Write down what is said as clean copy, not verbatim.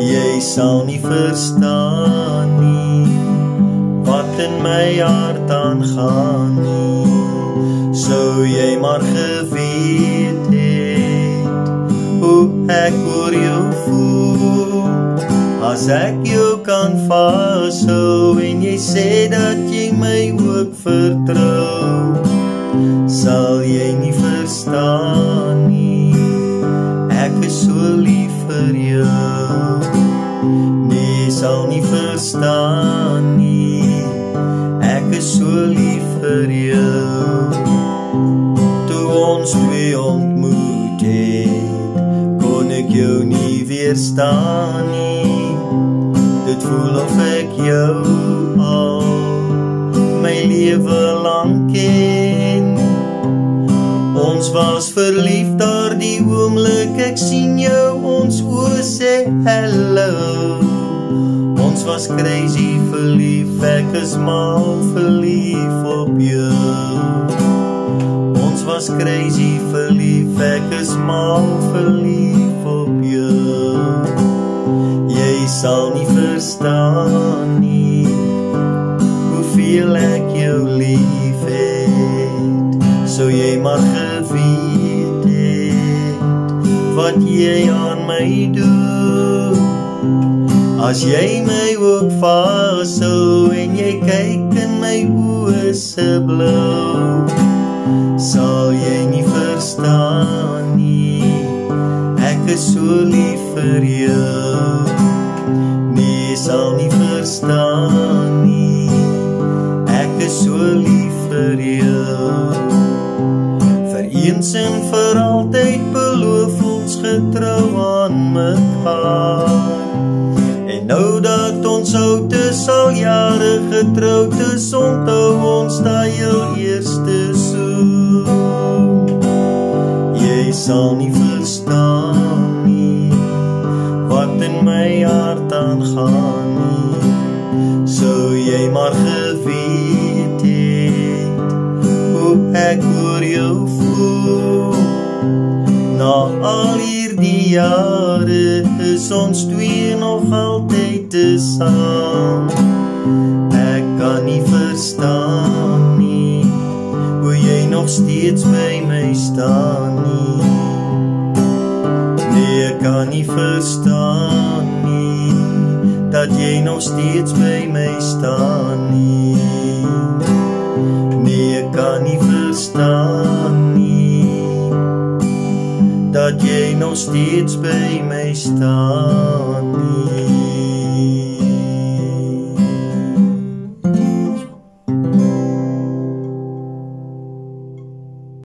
Jy sal nie verstaan nie wat in my hart aangaan nie. Sou jy maar geweet het hoe ek oor jou voel, as ek jou kan vashou en jy sê dat jy my ook vertrou, sal jy nie verstaan nie, ek is so lief vir jou. Nee, sal nie verstaan nie, ek is so lief vir jou. Toe ons twee ontmoet het, kon ek jou nie weerstaan nie. Dit voel of ek jou al my lewe lang ken. Ons was verlief daar die oomblik ek sien jou, ons oë sê hello. Ons was crazy verlief, ek is mal verlief op jou. Ons was crazy verlief, ek is mal verlief op jou. Jy sal nie verstaan nie hoeveel ek jou lief het. Sou jy maar geweet het wat jy aan my doen, as jy my ook vashou en jy kyk in my oë se blou, sal jy nie verstaan nie, ek is so lief vir jou. Nee, sal nie verstaan nie, ek is so lief vir jou. Vir eens en vir altyd beloof ons getrou aan mekaar. En nou dat ons oud is, al jare getrouwd is, onthou ons daai jou eerste soen. Jy sal nie verstaan nie wat in my hart aangaan nie. Sou jy maar geweet het hoe ek oor jou voel. Na al hierdie jare is ons twee nog altyd te saam. Ek kan nie verstaan nie hoe jy nog steeds by my staan nie. Nee, ek kan nie verstaan nie dat jy nog steeds by my staan nie. Nee, ek kan nie verstaan nie dat jy nog steeds by my staan nie.